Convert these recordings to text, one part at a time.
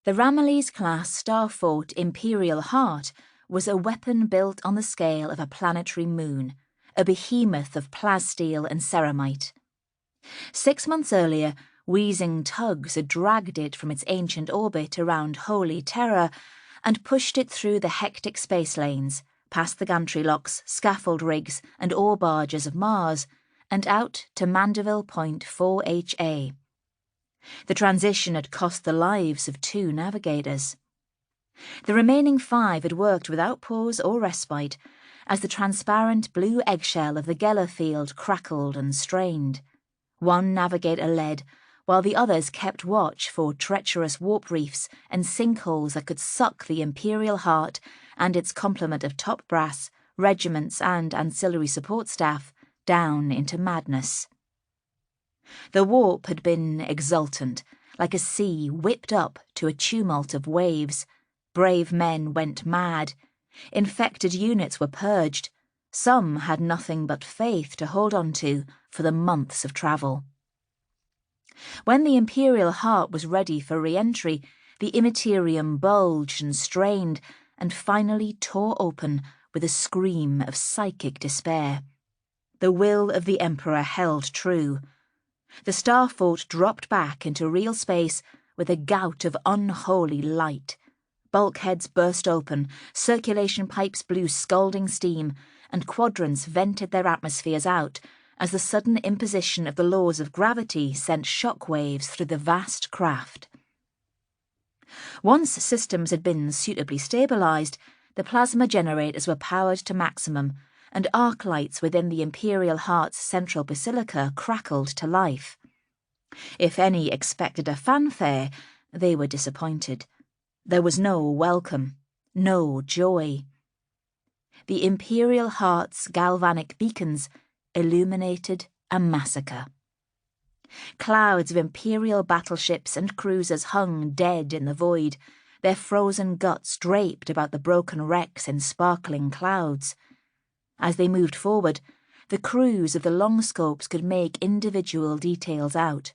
The Ramillies-class Starfort Imperial Heart was a weapon built on the scale of a planetary moon, a behemoth of plasteel and ceramite. 6 months earlier, wheezing tugs had dragged it from its ancient orbit around Holy Terror and pushed it through the hectic space lanes, past the gantry locks, scaffold rigs and ore barges of Mars, and out to Mandeville Point 4HA. The transition had cost the lives of 2 navigators. The remaining 5 had worked without pause or respite as the transparent blue eggshell of the Geller field crackled and strained. 1 navigator led, while the others kept watch for treacherous warp reefs and sinkholes that could suck the Imperial Heart and its complement of top brass, regiments and ancillary support staff down into madness. The warp had been exultant, like a sea whipped up to a tumult of waves. Brave men went mad. Infected units were purged. Some had nothing but faith to hold on to for the months of travel. When the Imperial Heart was ready for re-entry, the Imperium bulged and strained and finally tore open with a scream of psychic despair. The will of the Emperor held true. The Starfort dropped back into real space with a gout of unholy light. Bulkheads burst open, circulation pipes blew scalding steam, and quadrants vented their atmospheres out as the sudden imposition of the laws of gravity sent shock waves through the vast craft. Once systems had been suitably stabilized, the plasma generators were powered to maximum, and arc lights within the Imperial Heart's central basilica crackled to life. If any expected a fanfare, they were disappointed. There was no welcome, no joy. The Imperial Heart's galvanic beacons illuminated a massacre. Clouds of Imperial battleships and cruisers hung dead in the void, their frozen guts draped about the broken wrecks in sparkling clouds. As they moved forward, the crews of the longscopes could make individual details out.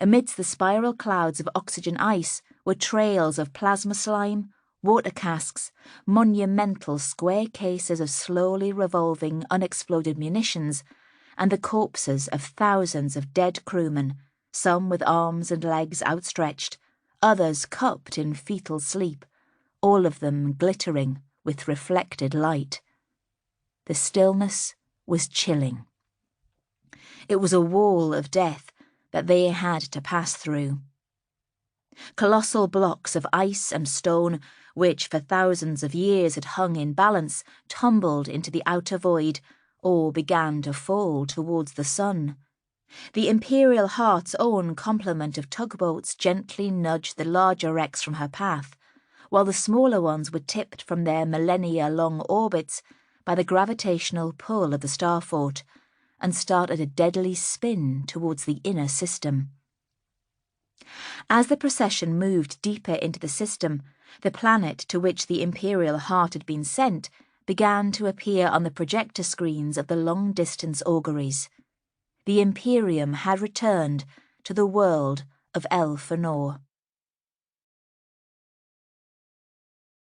Amidst the spiral clouds of oxygen ice were trails of plasma slime, water casks, monumental square cases of slowly revolving unexploded munitions, and the corpses of thousands of dead crewmen, some with arms and legs outstretched, others cupped in fetal sleep, all of them glittering with reflected light. The stillness was chilling. It was a wall of death that they had to pass through. Colossal blocks of ice and stone, which for thousands of years had hung in balance, tumbled into the outer void, or began to fall towards the sun. The Imperial Heart's own complement of tugboats gently nudged the larger wrecks from her path, while the smaller ones were tipped from their millennia-long orbits by the gravitational pull of the Starfort, and started a deadly spin towards the inner system. As the procession moved deeper into the system, the planet to which the Imperial Heart had been sent began to appear on the projector screens of the long-distance auguries. The Imperium had returned to the world of El Fëanor.